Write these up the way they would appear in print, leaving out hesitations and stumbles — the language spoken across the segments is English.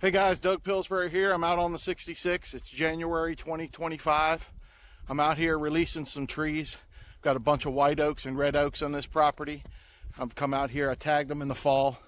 Hey guys, Doug Pillsbury here. I'm out on the 66. It's January 2025. I'm out here releasing some trees. Got a bunch of white oaks and red oaks on this property. I've come out here, I tagged them in the fall.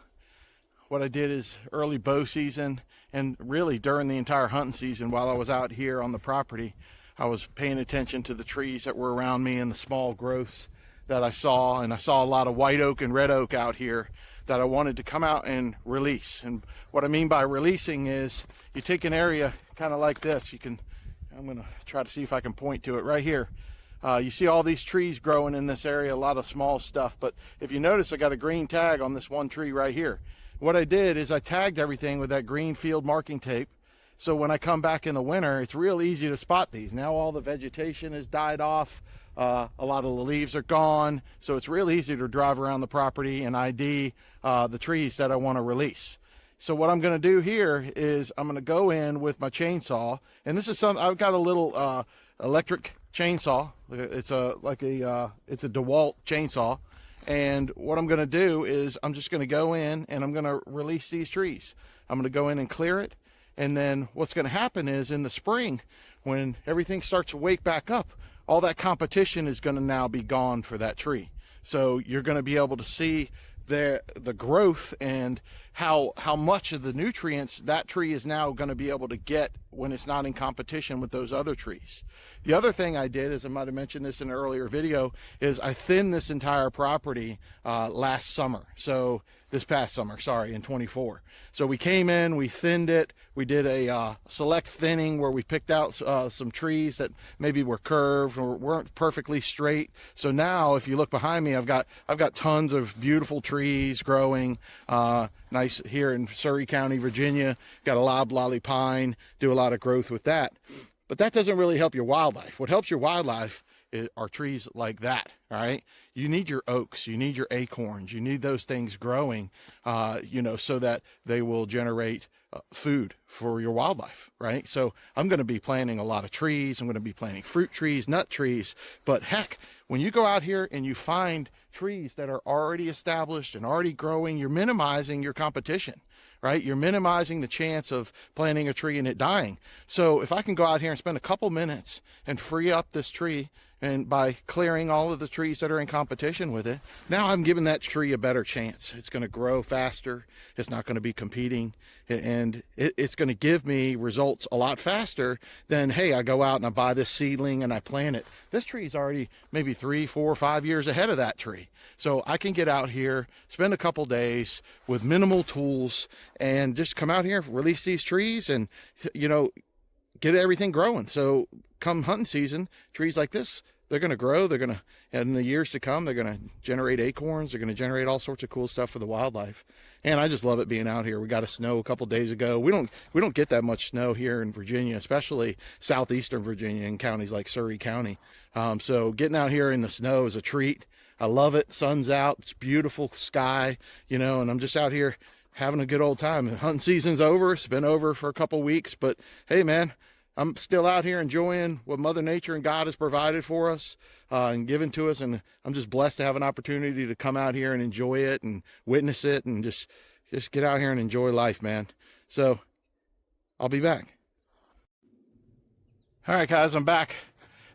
What I did is early bow season and really during the entire hunting season while I was out here on the property, I was paying attention to the trees that were around me and the small growths that I saw. And I saw a lot of white oak and red oak out here that I wanted to come out and release. And what I mean by releasing is you take an area kind of like this. I'm gonna try to see if I can point to it right here. You see all these trees growing in this area, a lot of small stuff, but if you notice, I got a green tag on this one tree right here. What I did is I tagged everything with that green field marking tape. So when I come back in the winter, it's real easy to spot these. Now all the vegetation has died off. A lot of the leaves are gone. So it's real easy to drive around the property and ID the trees that I want to release. So what I'm going to do here is I'm going to go in with my chainsaw. And this is I've got a little electric chainsaw. It's a DeWalt chainsaw. And what I'm going to do is I'm just going to go in and I'm going to release these trees. I'm going to go in and clear it. And then what's going to happen is in the spring, when everything starts to wake back up, all that competition is going to now be gone for that tree. So you're going to be able to see the growth and how much of the nutrients that tree is now going to be able to get when it's not in competition with those other trees. The other thing I did, as I might have mentioned this in an earlier video, is I thinned this entire property last summer. So this past summer, sorry, in 24. So we came in, we thinned it. We did a select thinning where we picked out some trees that maybe were curved or weren't perfectly straight. So now, if you look behind me, I've got tons of beautiful trees growing. Nice here in Surry County, Virginia. Got a loblolly pine. Do a lot of growth with that. But that doesn't really help your wildlife. What helps your wildlife are trees like that. All right. You need your oaks, you need your acorns, you need those things growing, so that they will generate food for your wildlife, right? So I'm going to be planting a lot of trees. I'm going to be planting fruit trees, nut trees. But heck, when you go out here and you find trees that are already established and already growing, you're minimizing your competition, right? You're minimizing the chance of planting a tree and it dying. So if I can go out here and spend a couple minutes and free up this tree, and by clearing all of the trees that are in competition with it, now I'm giving that tree a better chance. It's going to grow faster. It's not going to be competing. And it's going to give me results a lot faster than, hey, I go out and I buy this seedling and I plant it. This tree is already maybe 3, 4, 5 years ahead of that tree. So I can get out here, spend a couple days with minimal tools and just come out here, release these trees and, get everything growing. So come hunting season, trees like this, they're going to grow. They're going to, in the years to come, they're going to generate acorns. They're going to generate all sorts of cool stuff for the wildlife. And I just love it being out here. We got a snow a couple days ago. We don't get that much snow here in Virginia, especially southeastern Virginia in counties like Surry County. So getting out here in the snow is a treat. I love it. Sun's out. It's beautiful sky, and I'm just out here having a good old time. The hunting season's over. It's been over for a couple weeks, but hey, man, I'm still out here enjoying what Mother Nature and God has provided for us and given to us. And I'm just blessed to have an opportunity to come out here and enjoy it and witness it and just get out here and enjoy life, man. So I'll be back. All right, guys, I'm back.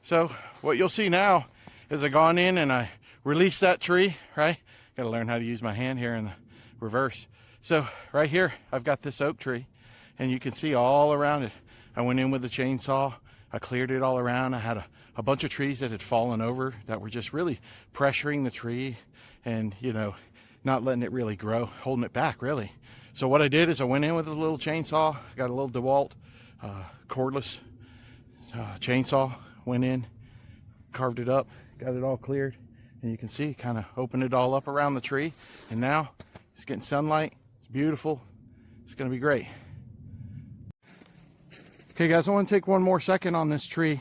So what you'll see now is I've gone in and I released that tree, right? Got to learn how to use my hand here in the reverse. So right here, I've got this oak tree and you can see all around it. I went in with the chainsaw, I cleared it all around. I had a bunch of trees that had fallen over that were just really pressuring the tree and, not letting it really grow, holding it back really. So what I did is I went in with a little chainsaw, got a little DeWalt cordless chainsaw, went in, carved it up, got it all cleared. And you can see, kind of opened it all up around the tree. And now it's getting sunlight. It's beautiful. It's going to be great. Okay, guys, I want to take one more second on this tree.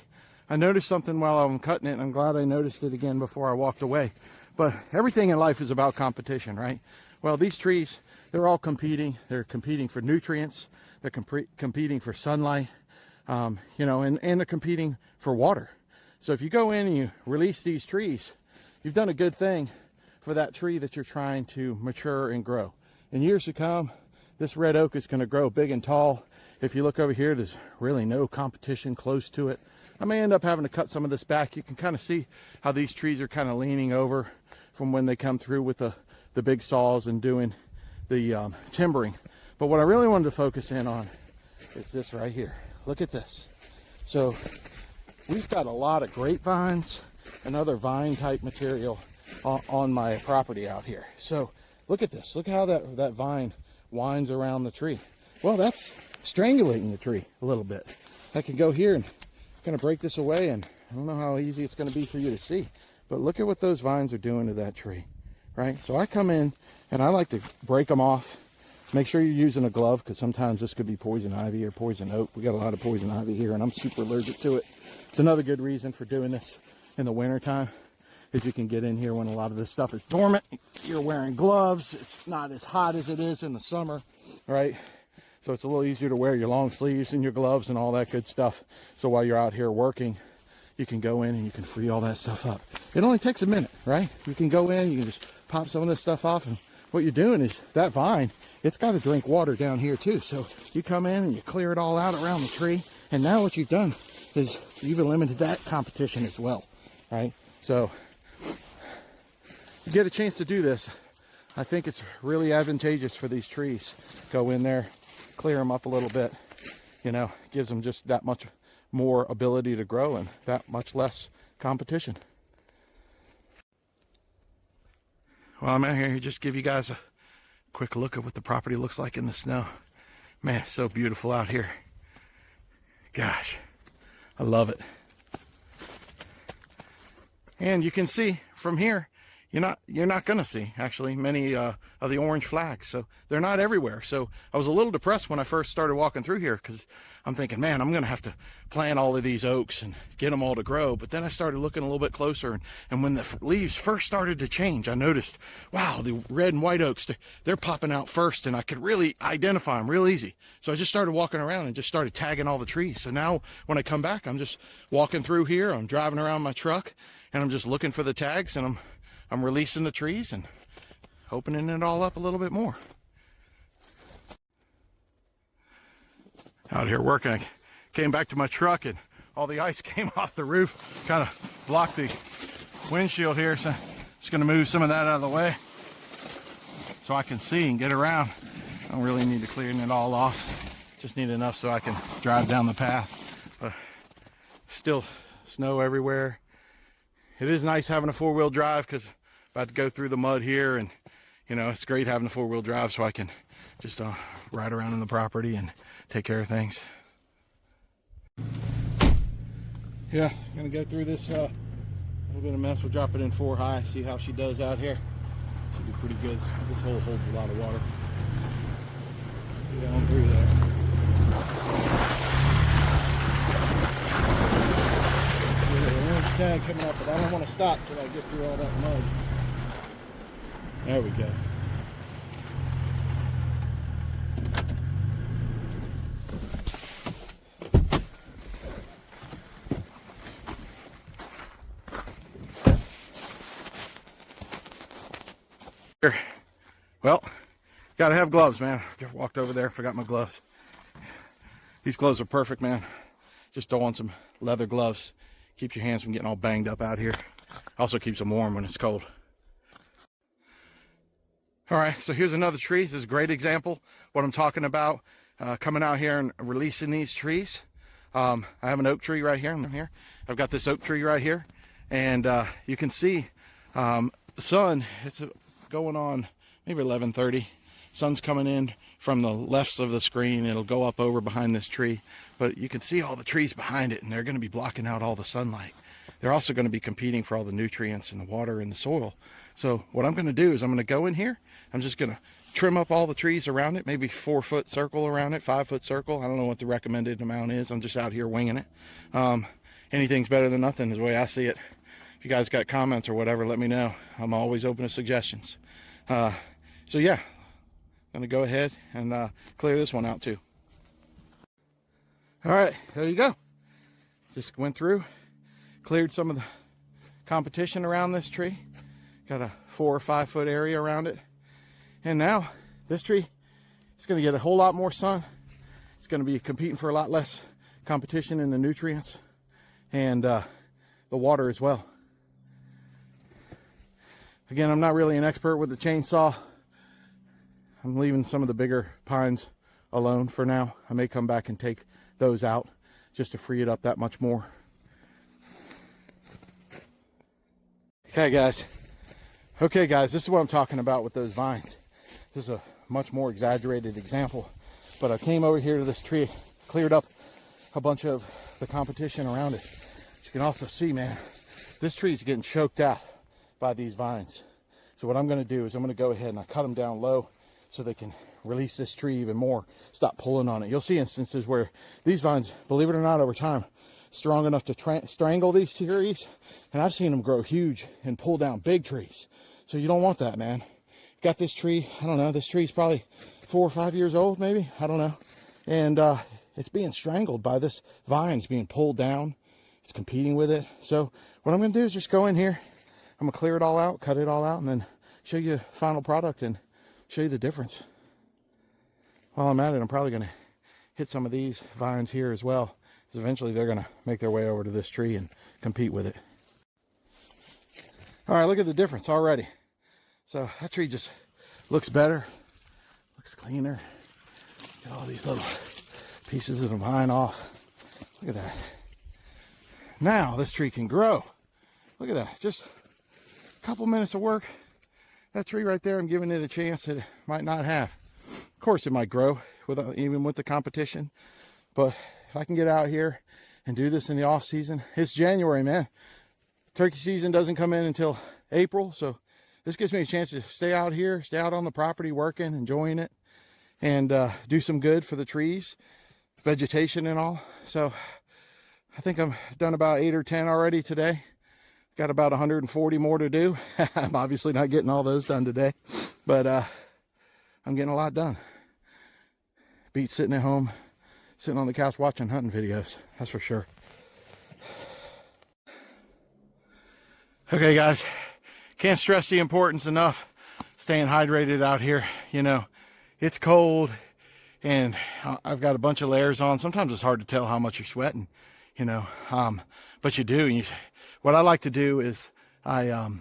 I noticed something while I'm cutting it, and I'm glad I noticed it again before I walked away. But everything in life is about competition, right? Well, these trees, they're all competing. They're competing for nutrients. They're competing for sunlight, and they're competing for water. So if you go in and you release these trees, you've done a good thing for that tree that you're trying to mature and grow. In years to come, this red oak is going to grow big and tall. If you look over here, there's really no competition close to it. I may end up having to cut some of this back. You can kind of see how these trees are kind of leaning over from when they come through with the big saws and doing the timbering. But what I really wanted to focus in on is this right here. Look at this. So we've got a lot of grapevines and other vine type material on my property out here. So look at this. Look how that vine winds around the tree. Well, that's strangulating the tree a little bit. I can go here and kind of break this away, and I don't know how easy it's going to be for you to see, but look at what those vines are doing to that tree, right? So I come in and I like to break them off. Make sure you're using a glove, because sometimes this could be poison ivy or poison oak. We got a lot of poison ivy here, and I'm super allergic to it. It's another good reason for doing this in the winter time, is you can get in here when a lot of this stuff is dormant. You're wearing gloves. It's not as hot as it is in the summer, right? So it's a little easier to wear your long sleeves and your gloves and all that good stuff. So while you're out here working, you can go in and you can free all that stuff up. It only takes a minute, right? You can go in, you can just pop some of this stuff off, and what you're doing is that vine, it's got to drink water down here too. So you come in and you clear it all out around the tree, and now what you've done is you've eliminated that competition as well, right? So you get a chance to do this, I think it's really advantageous for these trees. Go in there, clear them up a little bit, you know, gives them just that much more ability to grow and that much less competition. Well, I'm out here to just give you guys a quick look at what the property looks like in the snow. Man, it's so beautiful out here. Gosh, I love it. And you can see from here, you're not going to see actually many of the orange flags. So they're not everywhere. So I was a little depressed when I first started walking through here, because I'm thinking, man, I'm going to have to plant all of these oaks and get them all to grow. But then I started looking a little bit closer, and when the leaves first started to change, I noticed, wow, the red and white oaks, they're popping out first, and I could really identify them real easy. So I just started walking around and just started tagging all the trees. So now when I come back, I'm just walking through here, I'm driving around my truck, and I'm just looking for the tags, and I'm releasing the trees and opening it all up a little bit more. Out here working, I came back to my truck and all the ice came off the roof, kind of blocked the windshield here. So just going to move some of that out of the way so I can see and get around. I don't really need to clear it all off. Just need enough so I can drive down the path. But still snow everywhere. It is nice having a four-wheel drive, because about to go through the mud here, and you know, it's great having a four-wheel drive so I can just ride around in the property and take care of things. Yeah, gonna go through this little bit of mess. We'll drop it in 4 high, see how she does out here. Should be pretty good. This hole holds a lot of water. Get on through there. Tag coming up, but I don't want to stop till I get through all that mud. There we go. Well, gotta have gloves, man. Walked over there, forgot my gloves. These gloves are perfect, man. Just throw on some leather gloves. Keeps your hands from getting all banged up out here. Also keeps them warm when it's cold. All right, so here's another tree. This is a great example what I'm talking about. Coming out here and releasing these trees. I have an oak tree right here. I've got this oak tree right here, and you can see the sun. It's going on maybe 11:30. Sun's coming in from the left of the screen. It'll go up over behind this tree, but you can see all the trees behind it, and they're going to be blocking out all the sunlight. They're also going to be competing for all the nutrients in the water and the soil. So what I'm going to do is I'm going to go in here. I'm just going to trim up all the trees around it, maybe 4-foot circle around it, 5-foot circle. I don't know what the recommended amount is. I'm just out here winging it. Anything's better than nothing is the way I see it. If you guys got comments or whatever, let me know. I'm always open to suggestions. So yeah, I'm going to go ahead and clear this one out too. All right, there you go. Just went through, cleared some of the competition around this tree. Got a 4 or 5 foot area around it. And now this tree It's going to get a whole lot more sun. It's going to be competing for a lot less competition in the nutrients and the water as well. Again, I'm not really an expert with the chainsaw. I'm leaving some of the bigger pines alone for now. I may come back and take those out just to free it up that much more. Okay guys, this is what I'm talking about with those vines. This is a much more exaggerated example, but I came over here to this tree, cleared up a bunch of the competition around it. As you can also see, man, this tree is getting choked out by these vines. So what I'm going to do is I'm going to go ahead and I cut them down low so they can release this tree even more, stop pulling on it. You'll see instances where these vines, believe it or not, over time, strong enough to strangle these trees, and I've seen them grow huge and pull down big trees. So you don't want that, man. Got this tree, I don't know, this tree's probably 4 or 5 years old, maybe, I don't know, and it's being strangled by this vine. It's being pulled down. It's competing with it. So what I'm going to do is just go in here, I'm going to clear it all out, cut it all out, and then show you the final product and show you the difference. While I'm at it, I'm probably going to hit some of these vines here as well, because eventually they're going to make their way over to this tree and compete with it. All right, look at the difference already. So that tree just looks better, looks cleaner. Get all these little pieces of the vine off. Look at that. Now this tree can grow. Look at that, just a couple minutes of work. That tree right there, I'm giving it a chance that it might not have. Of course it might grow even with the competition, but if I can get out here and do this in the off season, it's January, man. Turkey season doesn't come in until April, so this gives me a chance to stay out here, stay out on the property working, enjoying it, and do some good for the trees, vegetation and all. So I think I've done about 8 or 10 already today. Got about 140 more to do. I'm obviously not getting all those done today, but I'm getting a lot done. Beats sitting at home, sitting on the couch watching hunting videos, that's for sure. Okay guys, can't stress the importance enough staying hydrated out here. You know, it's cold and I've got a bunch of layers on. Sometimes it's hard to tell how much you're sweating, you know, but you do. What I like to do is I'll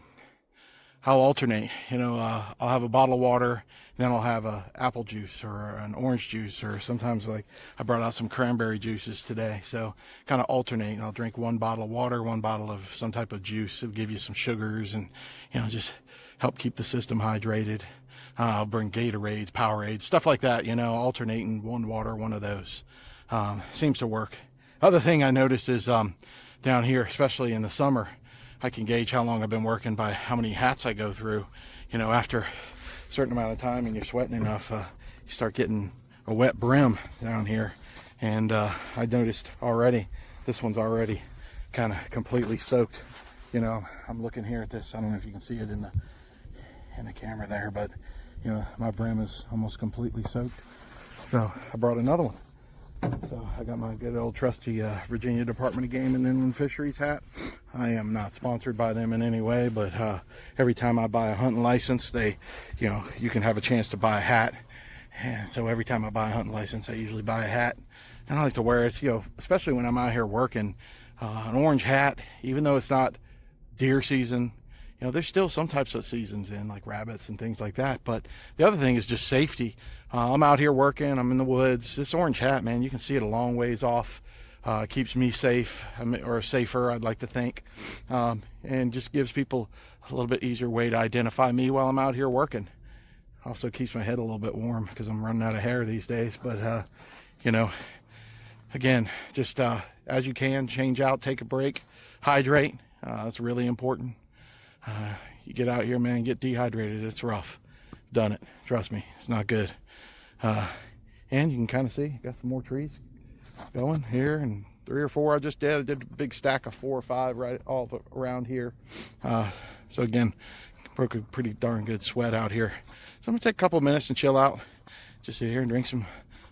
alternate, you know, I'll have a bottle of water, then I'll have a apple juice or an orange juice, or sometimes like I brought out some cranberry juices today. So kind of alternate. I'll drink 1 bottle of water, 1 bottle of some type of juice. It'll give you some sugars and, you know, just help keep the system hydrated. I'll bring Gatorades, Powerades, stuff like that, you know, alternating 1 water, 1 of those. Seems to work. Other thing I noticed is down here, especially in the summer, I can gauge how long I've been working by how many hats I go through. You know, after a certain amount of time and you're sweating enough, you start getting a wet brim down here. And I noticed already, this one's already kind of completely soaked. You know, I'm looking here at this. I don't know if you can see it in the camera there, but you know, my brim is almost completely soaked. So I brought another one. So I got my good old trusty Virginia Department of Game and Inland Fisheries hat. I am not sponsored by them in any way, but every time I buy a hunting license, they, you know, you can have a chance to buy a hat. And so every time I buy a hunting license, I usually buy a hat. And I like to wear it, you know, especially when I'm out here working. An orange hat, even though it's not deer season, you know, there's still some types of seasons in, like rabbits and things like that. But the other thing is just safety. I'm out here working, I'm in the woods. This orange hat, man, you can see it a long ways off. Keeps me safe, or safer, I'd like to think. And just gives people a little bit easier way to identify me while I'm out here working. Also keeps my head a little bit warm because I'm running out of hair these days. But, you know, again, just as you can, change out, take a break, hydrate. That's really important. You get out here, man, get dehydrated. It's rough. Done it. Trust me, it's not good. And you can kind of see, got some more trees going here, and 3 or 4 I just did. I did a big stack of 4 or 5 right all around here. So again, broke a pretty darn good sweat out here. So I'm gonna take a couple of minutes and chill out. Just sit here and drink some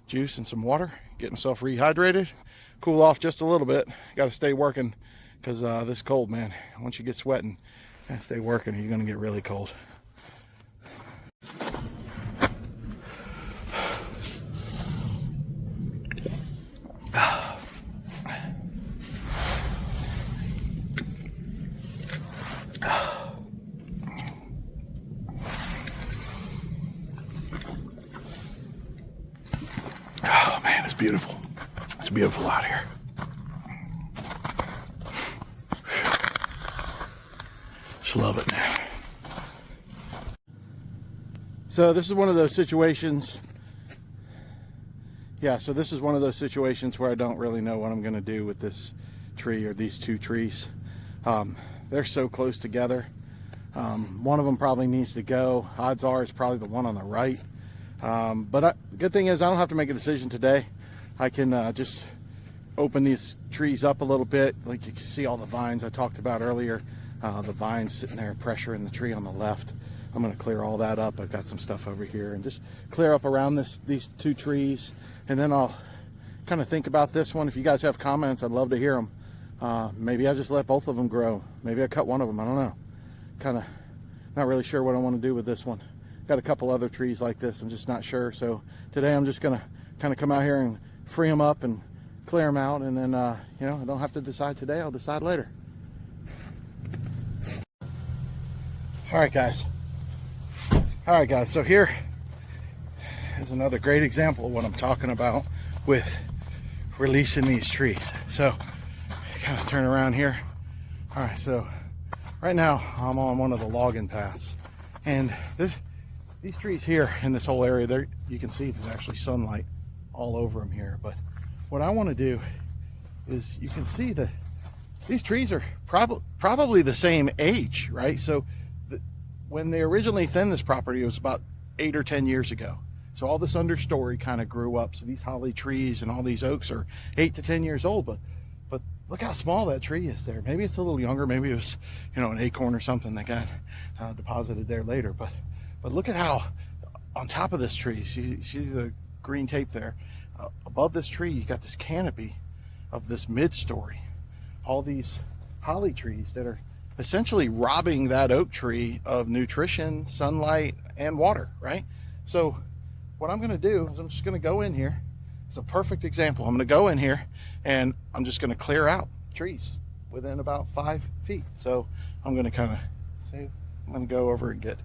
juice and some water, get myself rehydrated, cool off just a little bit. Got to stay working because this cold, man. Once you get sweating, you gotta stay working or you're gonna get really cold. beautiful. It's beautiful out here. Just love it, man. So this is one of those situations. Yeah, so this is one of those situations where I don't really know what I'm going to do with this tree or these two trees. They're so close together. One of them probably needs to go. Odds are it's probably the one on the right. But the good thing is I don't have to make a decision today. I can just open these trees up a little bit. Like you can see all the vines I talked about earlier. The vines sitting there pressuring the tree on the left. I'm going to clear all that up. I've got some stuff over here and just clear up around these two trees. And then I'll kind of think about this one. If you guys have comments, I'd love to hear them. Maybe I just let both of them grow. Maybe I cut one of them. I don't know. Kind of not really sure what I want to do with this one. Got a couple other trees like this. I'm just not sure. So today I'm just going to kind of come out here and free them up and clear them out. And then, you know, I don't have to decide today. I'll decide later. All right, guys. So here is another great example of what I'm talking about with releasing these trees. So kind of turn around here. All right, so right now I'm on one of the logging paths, and these trees here in this whole area, there you can see there's actually sunlight all over them here. But what I want to do is, you can see that these trees are probably the same age, right? So when they originally thinned this property, it was about 8 or 10 years ago. So all this understory kind of grew up. So these holly trees and all these oaks are 8 to 10 years old, but look how small that tree is there. Maybe it's a little younger. Maybe it was, you know, an acorn or something that got deposited there later. But look at how on top of this tree, see the green tape there. Above this tree, you got this canopy of this mid-story. All these holly trees that are essentially robbing that oak tree of nutrition, sunlight, and water, right? So what I'm going to do is I'm just going to go in here. It's a perfect example. I'm going to go in here and I'm just going to clear out trees within about 5 feet. So I'm going to kind of say, I'm going to go over and get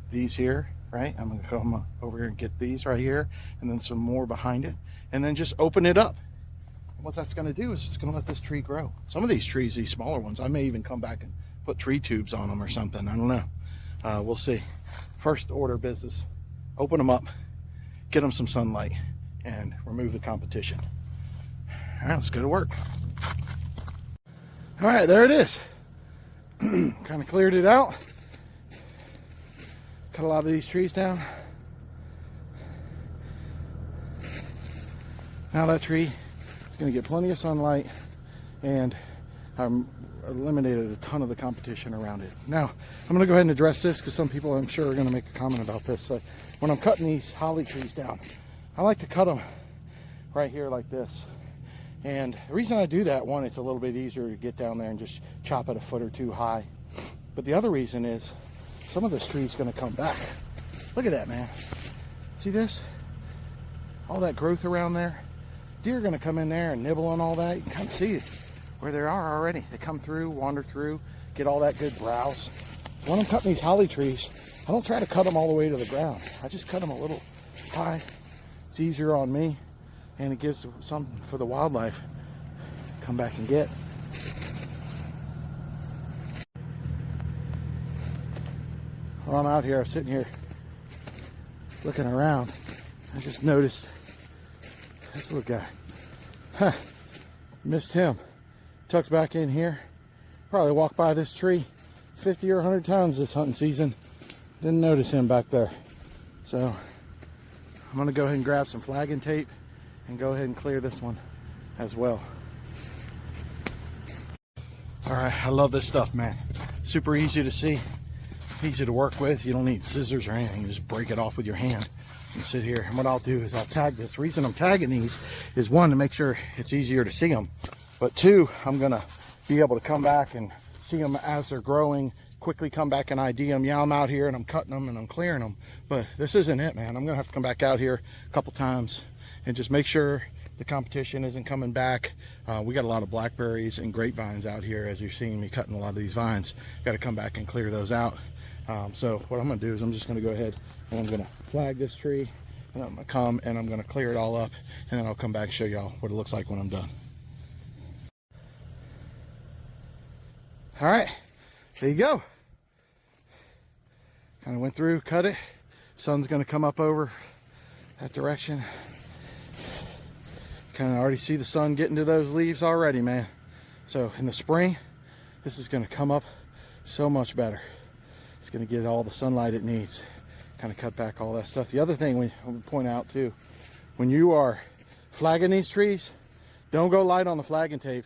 these here, right? I'm going to come over here and get these right here, and then some more behind it, and then just open it up. What that's going to do is it's going to let this tree grow. Some of these trees, these smaller ones, I may even come back and put tree tubes on them or something. I don't know. We'll see. First order business, open them up, get them some sunlight, and remove the competition. All right, let's go to work. All right, there it is. Kind of cleared it out. Cut a lot of these trees down. Now that tree is going to get plenty of sunlight, and I'm eliminated a ton of the competition around it. Now I'm going to go ahead and address this, because some people I'm sure are going to make a comment about this. So when I'm cutting these holly trees down, I like to cut them right here like this. And the reason I do that, one, it's a little bit easier to get down there and just chop it a foot or two high. But the other reason is some of this tree is going to come back. Look at that, man. See this? All that growth around there. Deer are going to come in there and nibble on all that. You can kind of see it where they are already. They come through, wander through, get all that good browse. When I'm cutting these holly trees, I don't try to cut them all the way to the ground. I just cut them a little high. It's easier on me, and it gives something for the wildlife to come back and get. While I'm out here, I'm sitting here looking around, I just noticed this little guy. Huh, missed him. Tucked back in here. Probably walked by this tree 50 or 100 times this hunting season. Didn't notice him back there. So I'm going to go ahead and grab some flagging tape and go ahead and clear this one as well. All right, I love this stuff, man. Super easy to see, easy to work with. You don't need scissors or anything. You just break it off with your hand and sit here. And what I'll do is I'll tag this. The reason I'm tagging these is, one, to make sure it's easier to see them. But two, I'm going to be able to come back and see them as they're growing, quickly come back and ID them. Yeah, I'm out here and I'm cutting them and I'm clearing them, but this isn't it, man. I'm going to have to come back out here a couple times and just make sure the competition isn't coming back. We got a lot of blackberries and grapevines out here, as you're seeing me cutting a lot of these vines. Got to come back and clear those out. So what I'm going to do is I'm just going to go ahead and I'm going to flag this tree, And I'm gonna come and I'm gonna clear it all up, and then I'll come back and show y'all what it looks like when I'm done. All right, there you go. Kind of went through, cut it. Sun's gonna come up over that direction. Kind of already see the sun getting to those leaves already, man. So in the spring, this is gonna come up so much better. It's gonna get all the sunlight it needs. Kind of cut back all that stuff. The other thing I would point out too, when you are flagging these trees, don't go light on the flagging tape.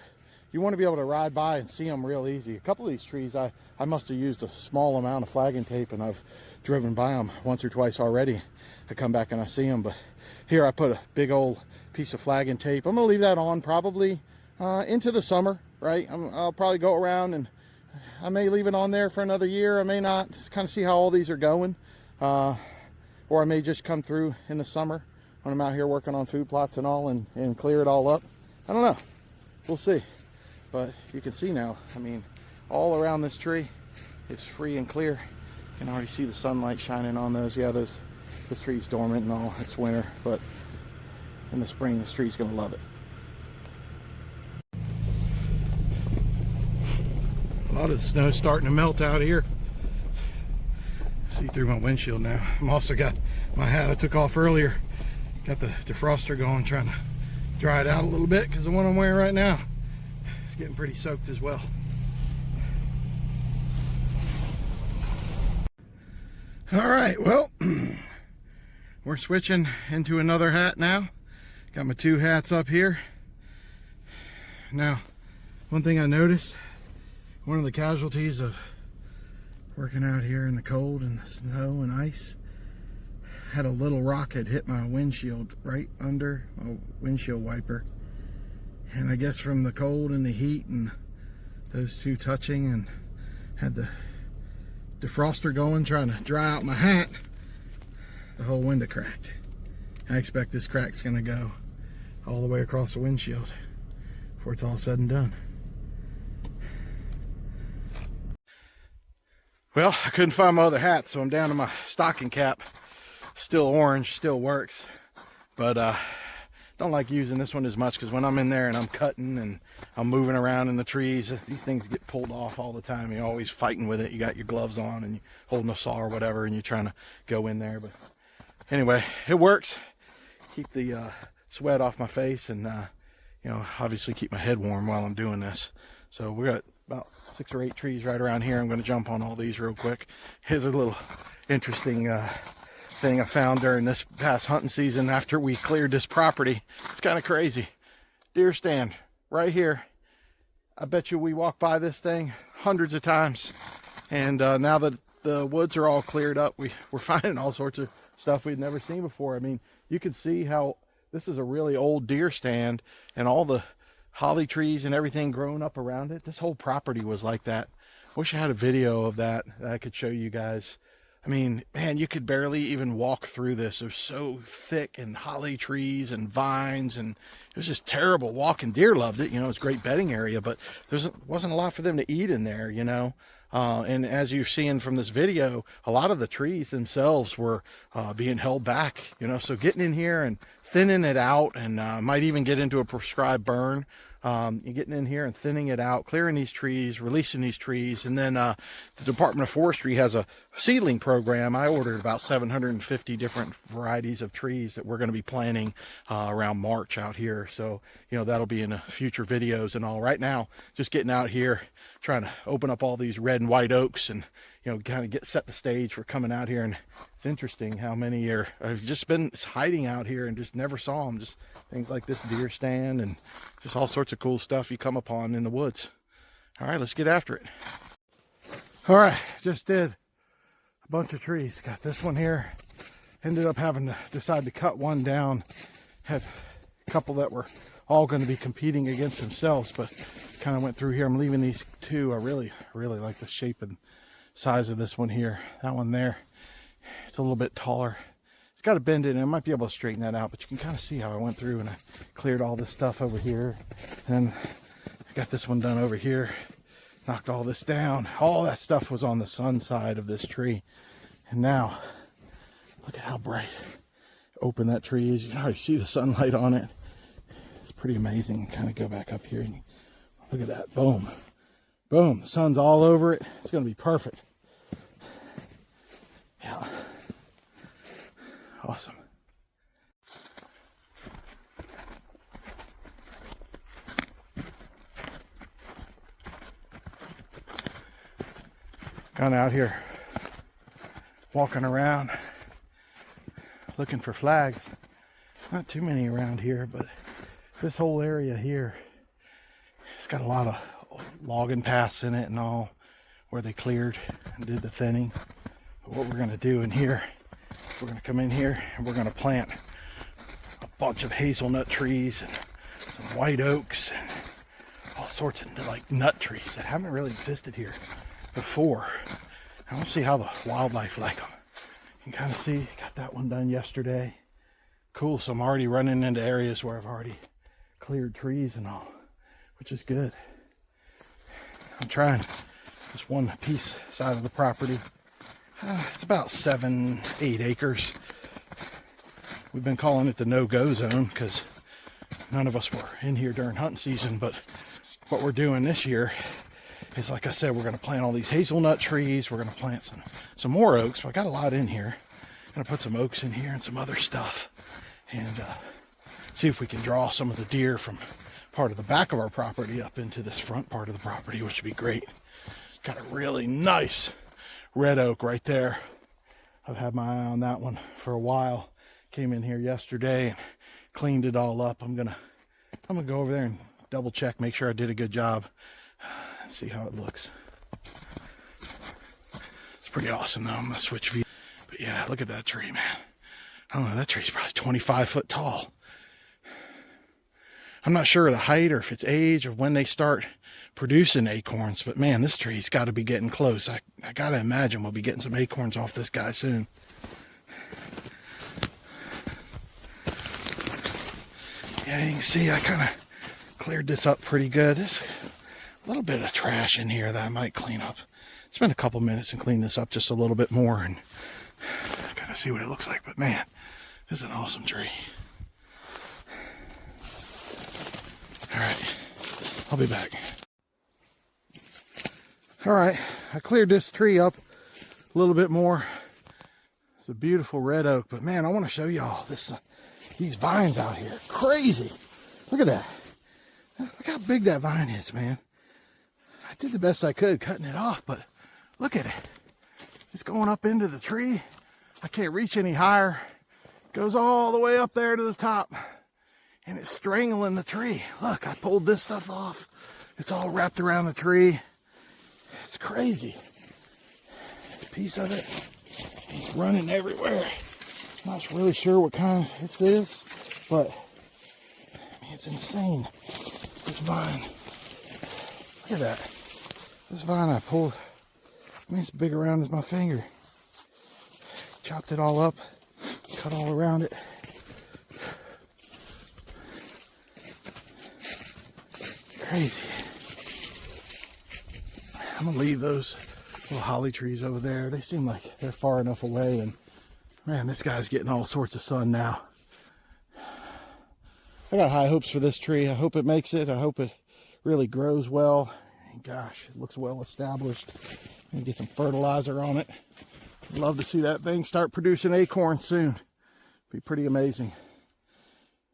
You want to be able to ride by and see them real easy. A couple of these trees, I must have used a small amount of flagging tape, and I've driven by them once or twice already. I come back and I see them, but here I put a big old piece of flagging tape. I'm gonna leave that on probably into the summer, right? I'll probably go around, and I may leave it on there for another year. I may not, just kind of see how all these are going. Or I may just come through in the summer when I'm out here working on food plots and all, and clear it all up. I don't know, we'll see. But you can see now, I mean, all around this tree, it's free and clear. You can already see the sunlight shining on those. Yeah, this tree's dormant and all, it's winter, but in the spring, this tree's gonna love it. A lot of the snow's starting to melt out here. See through my windshield now. I'm also got my hat I took off earlier. Got the defroster going, trying to dry it out a little bit, because the one I'm wearing right now is getting pretty soaked as well. All right, well, we're switching into another hat now. Got my two hats up here. Now, one thing I noticed, one of the casualties of working out here in the cold and the snow and ice, had a little rock had hit my windshield right under my windshield wiper. And I guess from the cold and the heat and those two touching, and had the defroster going, trying to dry out my hat, the whole window cracked. I expect this crack's gonna go all the way across the windshield before it's all said and done. Well, I couldn't find my other hat, so I'm down to my stocking cap. Still orange, still works, but don't like using this one as much, because when I'm in there and I'm cutting and I'm moving around in the trees, these things get pulled off all the time. You're always fighting with it. You got your gloves on and you're holding a saw or whatever, and you're trying to go in there. But anyway, it works. Keep the sweat off my face, and you know, obviously keep my head warm while I'm doing this. So we got about 6 or 8 trees right around here. I'm going to jump on all these real quick. Here's a little interesting thing I found during this past hunting season after we cleared this property. It's kind of crazy. Deer stand right here. I bet you we walked by this thing hundreds of times, and now that the woods are all cleared up, we're finding all sorts of stuff we'd never seen before. I mean, you can see how this is a really old deer stand, and all the holly trees and everything growing up around it. This whole property was like that. Wish I had a video of that I could show you guys. I mean, man, you could barely even walk through this. It was so thick, and holly trees and vines, and it was just terrible walking. Deer loved it, you know, it's a great bedding area, but there wasn't a lot for them to eat in there, you know. And as you're seeing from this video, a lot of the trees themselves were being held back, you know, so getting in here and thinning it out, and might even get into a prescribed burn. You're getting in here and thinning it out, clearing these trees, releasing these trees. And then the Department of Forestry has a seedling program. I ordered about 750 different varieties of trees that we're going to be planting around March out here. So, you know, that'll be in future videos and all. Right now, just getting out here, trying to open up all these red and white oaks, and, you know, kind of set the stage for coming out here. And it's interesting how many I've just been hiding out here and just never saw them. Just things like this deer stand and just all sorts of cool stuff you come upon in the woods. All right, let's get after it. All right, just did a bunch of trees. Got this one here. Ended up having to decide to cut one down. Had a couple that were all going to be competing against themselves, but kind of went through here. I'm leaving these two. I really like the shape and size of this one here. That one there, it's a little bit taller. It's got a bend in it. I might be able to straighten that out, but you can kind of see how I went through and I cleared all this stuff over here. And then I got this one done over here. Knocked all this down. All that stuff was on the sun side of this tree. And now, look at how bright. open that tree is. You can already see the sunlight on it. It's pretty amazing. Kind of go back up here and look at that. Boom. Boom. The sun's all over it. It's going to be perfect. Yeah. Awesome. Gone out here walking around looking for flags. Not too many around here, but this whole area here, it's got a lot of logging paths in it and all, where they cleared and did the thinning. But what we're going to do in here, we're going to come in here and we're going to plant a bunch of hazelnut trees and some white oaks and all sorts of like nut trees that haven't really existed here before. I want to see how the wildlife like them. You can kind of see, got that one done yesterday. Cool, so I'm already running into areas where I've already cleared trees and all, which is good. I'm trying this one piece side of the property. It's about 7-8 acres. We've been calling it the no-go zone because none of us were in here during hunting season, but what we're doing this year is, like I said, we're going to plant all these hazelnut trees. We're going to plant some more oaks. So I got a lot in here. I'm going to put some oaks in here and some other stuff and see if we can draw some of the deer from part of the back of our property up into this front part of the property, which would be great. Got a really nice red oak right there. I've had my eye on that one for a while. Came in here yesterday and cleaned it all up. I'm gonna go over there and double check, make sure I did a good job. See how it looks. It's pretty awesome though. I'm gonna switch view. But yeah, look at that tree, man. I don't know, that tree's probably 25 foot tall. I'm not sure of the height or if it's age or when they start producing acorns, but man, this tree's got to be getting close. I gotta imagine we'll be getting some acorns off this guy soon. Yeah, you can see I kind of cleared this up pretty good. There's a little bit of trash in here that I might clean up. Spend a couple minutes and clean this up just a little bit more and kind of see what it looks like. But man, this is an awesome tree. All right, I'll be back. All right, I cleared this tree up a little bit more. It's a beautiful red oak, but man, I want to show y'all this. These vines out here, crazy. Look at that. Look how big that vine is, man. I did the best I could cutting it off, but look at it. It's going up into the tree. I can't reach any higher. It goes all the way up there to the top. And it's strangling the tree. Look, I pulled this stuff off. It's all wrapped around the tree. It's crazy. This piece of it, it's running everywhere. Not really sure what kind it is, but I mean, it's insane. This vine. Look at that. This vine I pulled, I mean, it's big around as my finger. Chopped it all up, cut all around it. Crazy. I'm gonna leave those little holly trees over there. They seem like they're far enough away, and man, this guy's getting all sorts of sun now. I got high hopes for this tree. I hope it makes it. I hope it really grows well. And gosh, it looks well established. Maybe get some fertilizer on it. I'd love to see that thing start producing acorns soon. Be pretty amazing.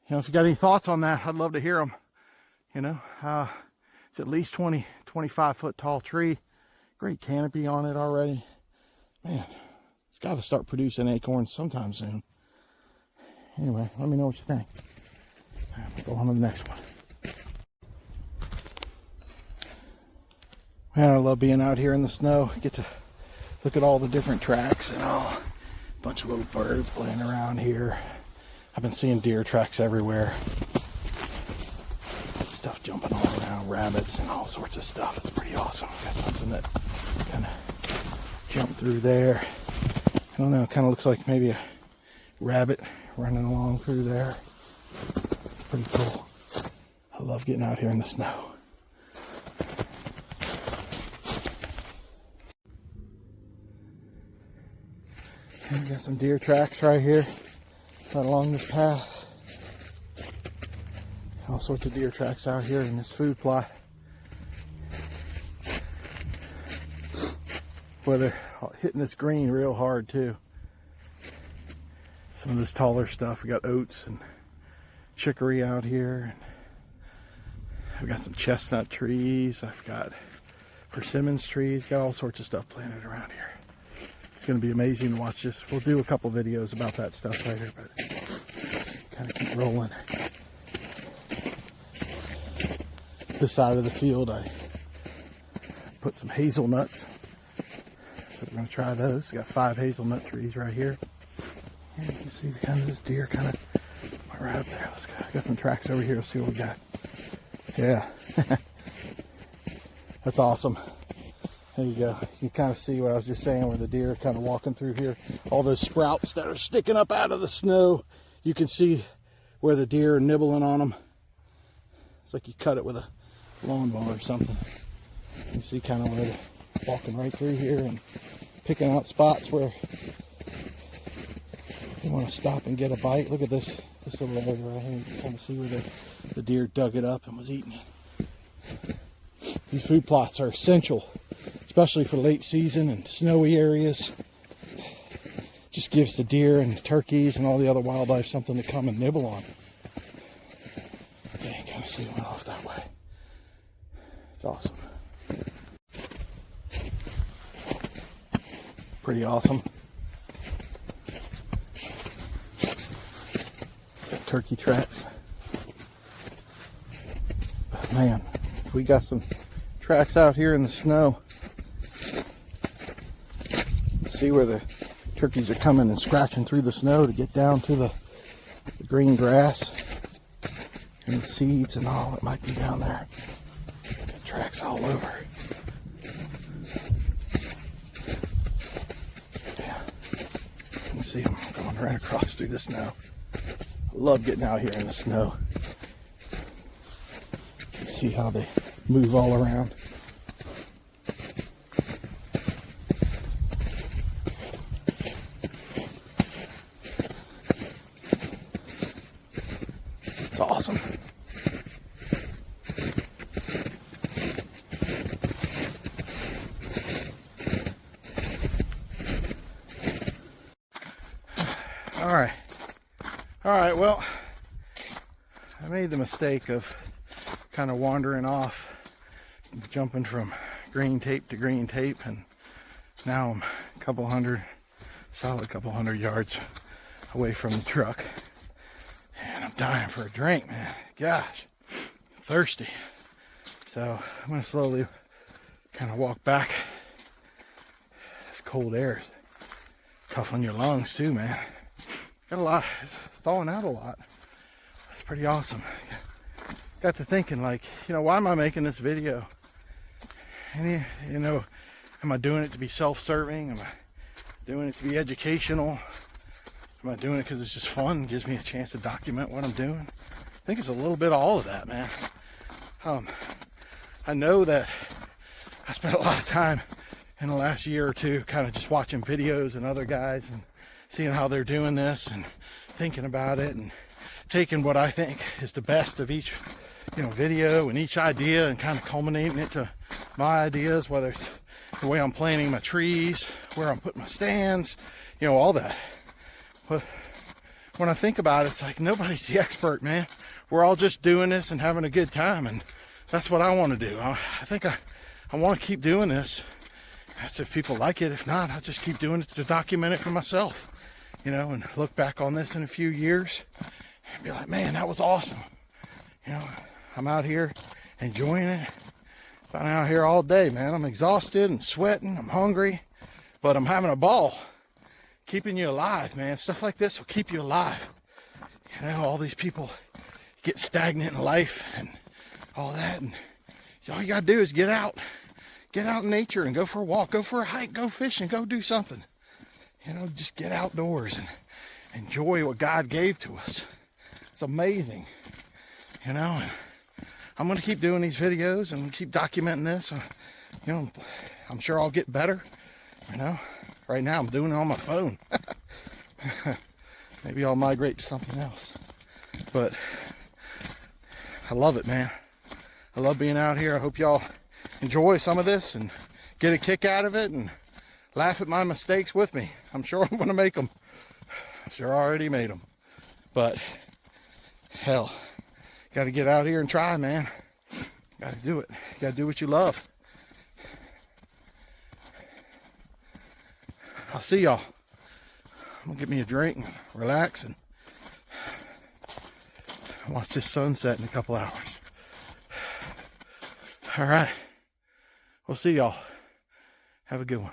You know, if you got any thoughts on that, I'd love to hear them. You know, it's at least 25 foot tall tree. Great canopy on it already. Man, it's got to start producing acorns sometime soon. Anyway, let me know what you think. We'll go on to the next one. Man, I love being out here in the snow. Get to look at all the different tracks and all. A bunch of little birds playing around here. I've been seeing deer tracks everywhere. Stuff jumping all around, rabbits and all sorts of stuff. It's pretty awesome. Got something that kind of jumped through there. I don't know, it kind of looks like maybe a rabbit running along through there. It's pretty cool. I love getting out here in the snow. And got some deer tracks right here. right along this path. All sorts of deer tracks out here in this food plot. Where they're hitting this green real hard too. Some of this taller stuff. We got oats and chicory out here. I've got some chestnut trees. I've got persimmons trees. Got all sorts of stuff planted around here. It's going to be amazing to watch this. We'll do a couple videos about that stuff later, but kind of keep rolling. This side of the field, I put some hazelnuts. So we're going to try those. Got 5 hazelnut trees right here. And you can see kind of this deer kind of went right up there. Let's go. I got some tracks over here. Let's see what we got. Yeah. That's awesome. There you go. You can kind of see what I was just saying, where the deer are kind of walking through here. All those sprouts that are sticking up out of the snow. You can see where the deer are nibbling on them. It's like you cut it with a lawnmower or something. You can see kind of where they're walking right through here and picking out spots where you want to stop and get a bite. Look at this little area right here. You can kind of see where the deer dug it up and was eating it. These food plots are essential, especially for late season and snowy areas. Just gives the deer and the turkeys and all the other wildlife something to come and nibble on. Okay, kind of see it went off that way. It's awesome. Pretty awesome. Got turkey tracks. But man, if we got some tracks out here in the snow, see where the turkeys are coming and scratching through the snow to get down to the green grass and the seeds and all that might be down there. Got tracks all over. Yeah, you can see them going right across through the snow. I love getting out here in the snow. You can see how they move all around. It's awesome. All right, well, I made the mistake of kind of wandering off, jumping from green tape to green tape, and now I'm solid couple hundred yards away from the truck, and I'm dying for a drink, man. Gosh, I'm thirsty. So I'm gonna slowly kind of walk back. This cold air is tough on your lungs too, man. Got a lot, it's thawing out a lot. It's pretty awesome. Got to thinking, like, why am I making this video? And am I doing it to be self-serving? Am I doing it to be educational? Am I doing it because it's just fun? It gives me a chance to document what I'm doing? I think it's a little bit of all of that, man. I know that I spent a lot of time in the last year or two kind of just watching videos and other guys and seeing how they're doing this and thinking about it and taking what I think is the best of each video and each idea and kind of culminating it to my ideas, whether it's the way I'm planting my trees, where I'm putting my stands, all that. But when I think about it, it's like nobody's the expert, man. We're all just doing this and having a good time, and that's what I want to do. I think I want to keep doing this. That's if people like it. If not, I'll just keep doing it to document it for myself, and look back on this in a few years and be like, man, that was awesome. I'm out here enjoying it. I'm out here all day, man. I'm exhausted and sweating. I'm hungry, but I'm having a ball. Keeping you alive, man. Stuff like this will keep you alive. All these people get stagnant in life and all that, and all you gotta do is get out in nature and go for a walk, go for a hike, go fishing, go do something. Just get outdoors and enjoy what God gave to us. It's amazing, and I'm gonna keep doing these videos and keep documenting this. I'm sure I'll get better. Right now I'm doing it on my phone. Maybe I'll migrate to something else. But I love it, man. I love being out here. I hope y'all enjoy some of this and get a kick out of it and laugh at my mistakes with me. I'm sure I'm going to make them. I sure already made them. But hell, got to get out here and try, man. Got to do it. Got to do what you love. I'll see y'all. I'm going to get me a drink and relax and watch this sunset in a couple hours. All right. We'll see y'all. Have a good one.